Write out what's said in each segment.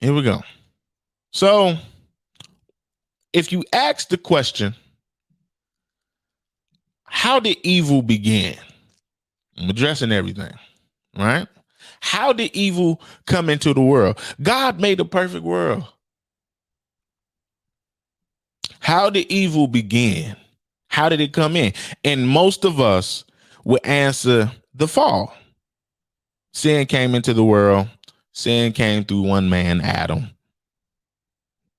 Here we go. So if you ask the question, how did evil begin? I'm addressing everything, right? How did evil come into the world? God made a perfect world. How did evil begin? How did it come in? And most of us would answer the fall. Sin came into the world. Sin came through one man, Adam.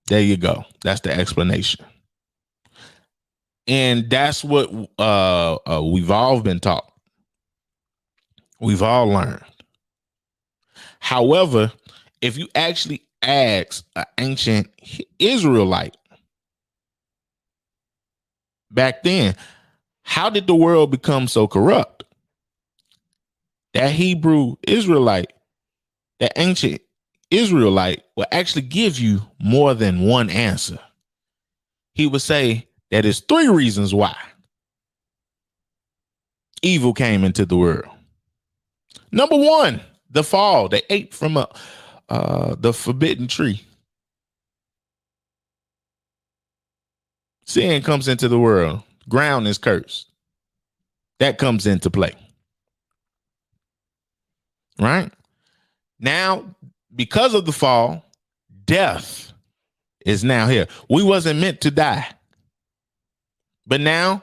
There you go. That's the explanation. And that's what we've all been taught. We've all learned. However, if you actually ask an ancient Israelite back then, how did the world become so corrupt? That Hebrew Israelite, that ancient Israelite will actually give you more than one answer. He would say that it's 3 reasons why evil came into the world. Number 1, the fall. They ate from the forbidden tree. Sin comes into the world. Ground is cursed. That comes into play. Right? Now, because of the fall, death is now here. We wasn't meant to die. But now,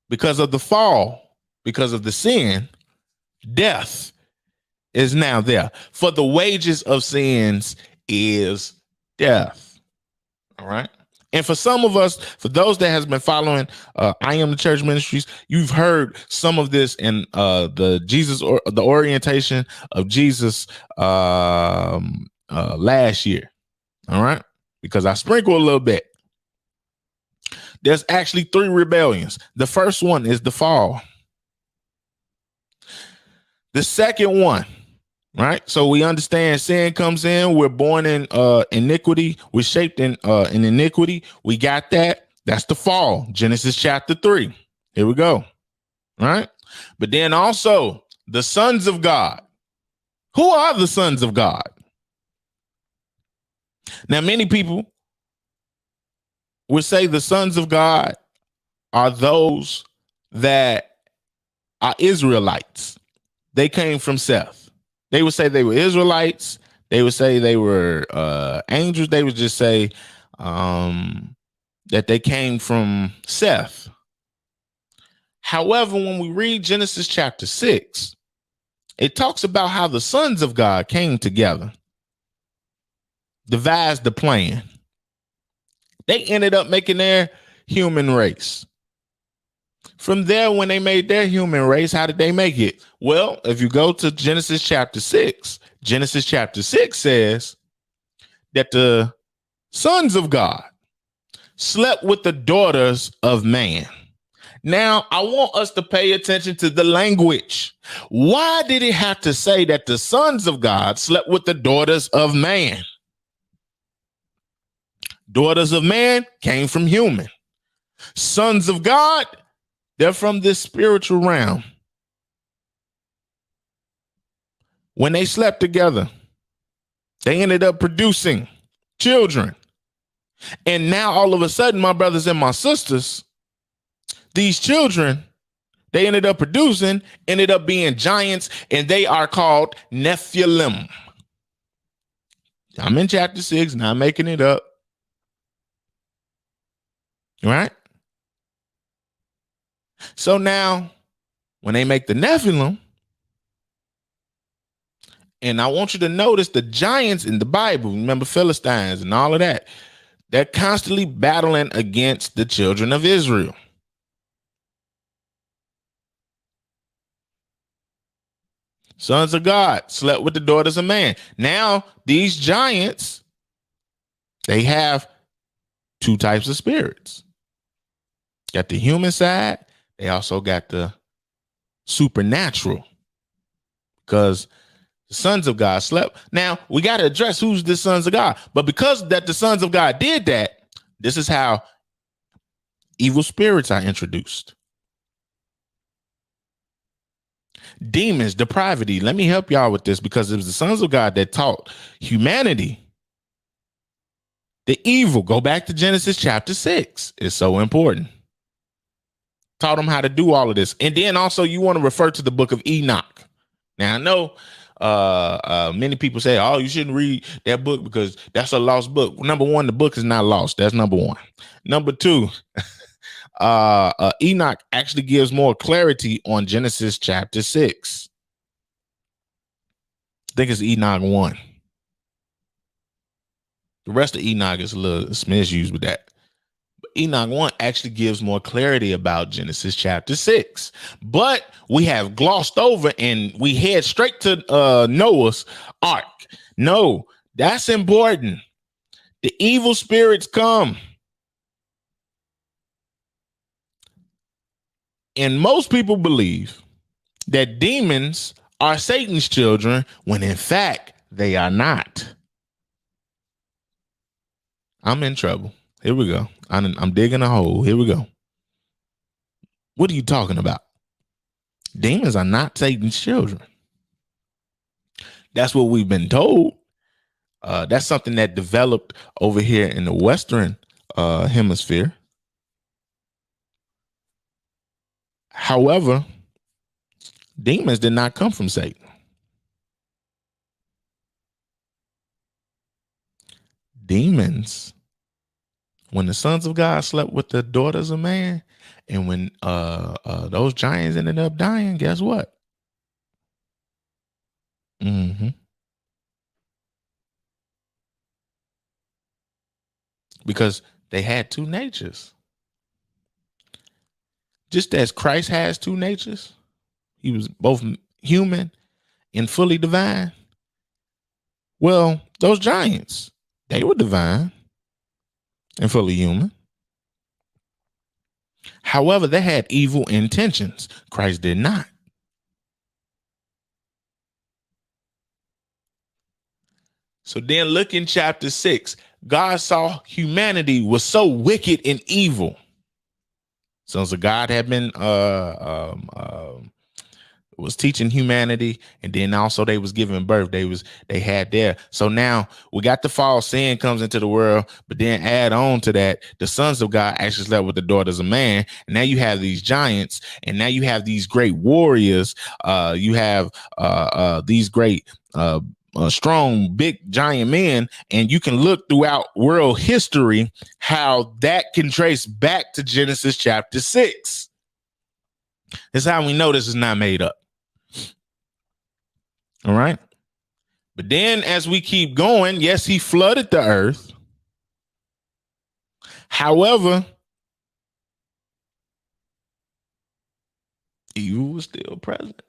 because of the fall, because of the sin, death is now there. For the wages of sins is death. All right. And for some of us, for those that has been following I Am the Church Ministries, you've heard some of this in the Jesus or the orientation of Jesus last year. All right. Because I sprinkle a little bit. There's actually 3 rebellions. The first one is the fall. The second one, right? So we understand sin comes in. We're born in iniquity. We're shaped in iniquity. We got that. That's the fall. Genesis chapter 3. Here we go. All right. But then also the sons of God. Who are the sons of God? Now, many people would say the sons of God are those that are Israelites. They came from Seth. They would say they were Israelites. They would say they were angels. They would just say that they came from Seth. However, when we read Genesis chapter 6, it talks about how the sons of God came together, devised the plan. They ended up making their human race. From there, when they made their human race, how did they make it? Well, if you go to Genesis chapter 6, Genesis chapter 6 says that the sons of God slept with the daughters of man. Now, I want us to pay attention to the language. Why did it have to say that the sons of God slept with the daughters of man? Daughters of man came from human. Sons of God, they're from this spiritual realm. When they slept together, they ended up producing children. And now all of a sudden, my brothers and my sisters, these children, they ended up producing, ended up being giants, and they are called Nephilim. I'm in chapter 6, not making it up. Right? So now, when they make the Nephilim, and I want you to notice the giants in the Bible, remember Philistines and all of that, they're constantly battling against the children of Israel. Sons of God slept with the daughters of man. Now, these giants, they have 2 types of spirits. Got the human side. They also got the supernatural, because the sons of God slept. Now, we got to address who's the sons of God. But because that the sons of God did that, this is how evil spirits are introduced. Demons, depravity. Let me help y'all with this, because it was the sons of God that taught humanity The evil, go back to Genesis chapter 6. It's so important. Taught them how to do all of this. And then also you want to refer to the book of Enoch. Now I know many people say, oh, you shouldn't read that book because that's a lost book. Number one, the book is not lost. That's number one. Number two, Enoch actually gives more clarity on Genesis chapter 6. I think it's Enoch 1. The rest of Enoch is a little misused with that. But Enoch 1 actually gives more clarity about Genesis chapter 6. But we have glossed over and we head straight to Noah's ark. No, that's important. The evil spirits come. And most people believe that demons are Satan's children when in fact they are not. I'm in trouble. Here we go. I'm digging a hole. Here we go. What are you talking about? Demons are not Satan's children. That's what we've been told. That's something that developed over here in the Western hemisphere. However, demons did not come from Satan. Demons, when the sons of God slept with the daughters of man, and when those giants ended up dying, guess what? Because they had two natures. Just as Christ has two natures, he was both human and fully divine. Well, those giants, they were divine and fully human. However, they had evil intentions. Christ did not. So then look in chapter 6. God saw humanity was so wicked and evil. Sons of God had been was teaching humanity, and then also they was giving birth. They had there. So now we got the fall, sin comes into the world, but then add on to that, the sons of God actually slept with the daughters of man. And now you have these giants, and now you have these great warriors. You have these great strong, big, giant men, and you can look throughout world history how that can trace back to Genesis chapter 6. That's how we know this is not made up. All right. But then as we keep going, yes, he flooded the earth. However, evil was still present.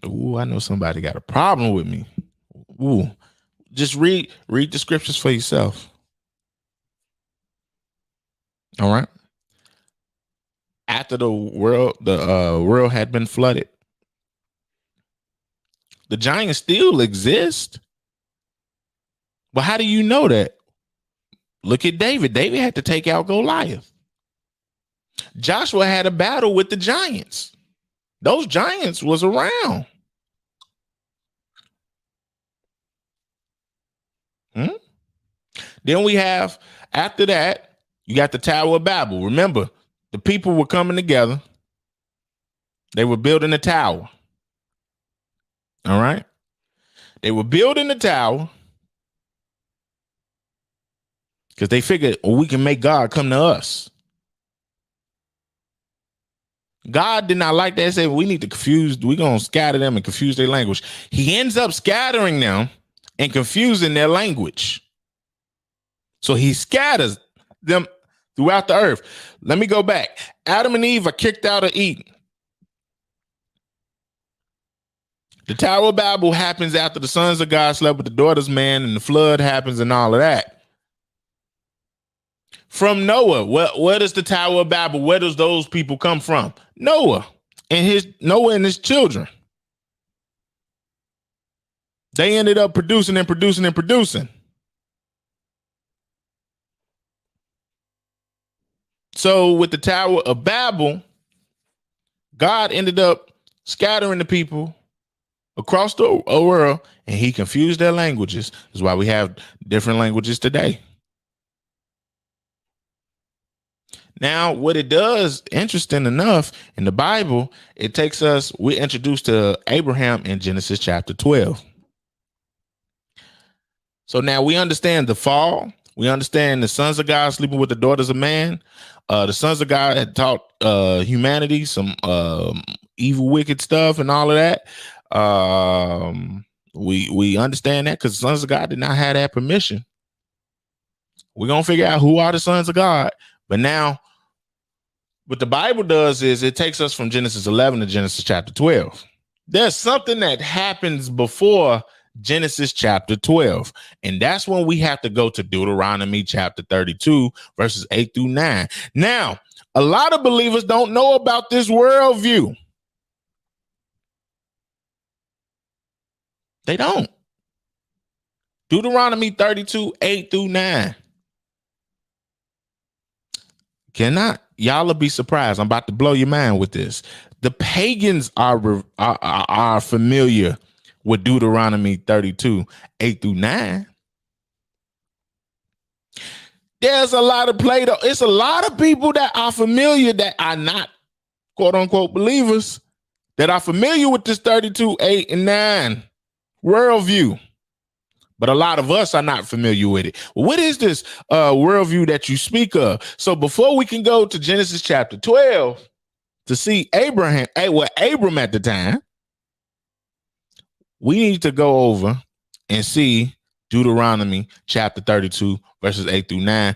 Ooh, I know somebody got a problem with me. Ooh, just read the scriptures for yourself. All right. After the world had been flooded, the giants still exist. But how do you know that? Look at David. David had to take out Goliath. Joshua had a battle with the giants. Those giants was around. Then we have, after that, you got the Tower of Babel. Remember, the people were coming together. They were building a tower. All right. They were building the tower because they figured, well, we can make God come to us. God did not like that. He said, we need to confuse, we're going to scatter them and confuse their language. He ends up scattering them and confusing their language. So he scatters them throughout the earth. Let me go back. Adam and Eve are kicked out of Eden. The Tower of Babel happens after the sons of God slept with the daughters of man, and the flood happens and all of that. From Noah, where does the Tower of Babel, where does those people come from? Noah and his children. They ended up producing and producing and producing. So with the Tower of Babel, God ended up scattering the people across the world, and he confused their languages. That's why we have different languages today. Now, what it does, interesting enough, in the Bible, it takes us, we're introduced to Abraham in Genesis chapter 12. So now we understand the fall. We understand the sons of God sleeping with the daughters of man. The sons of God had taught humanity some evil, wicked stuff and all of that. We understand that because the sons of God did not have that permission. We're going to figure out who are the sons of God. But now, what the Bible does is it takes us from Genesis 11 to Genesis chapter 12. There's something that happens before Genesis chapter 12. And that's when we have to go to Deuteronomy chapter 32, verses 8 through 9. Now, a lot of believers don't know about this worldview. They don't. Deuteronomy 32, 8 through 9. Cannot. Y'all will be surprised. I'm about to blow your mind with this. The pagans are familiar with Deuteronomy 32, 8 through 9. There's a lot of Plato. It's a lot of people that are familiar that are not quote unquote believers that are familiar with this 32, 8, and 9 worldview. But a lot of us are not familiar with it. What is this worldview that you speak of? So before we can go to Genesis chapter 12 to see Abram at the time, we need to go over and see Deuteronomy chapter 32, verses 8 through 9.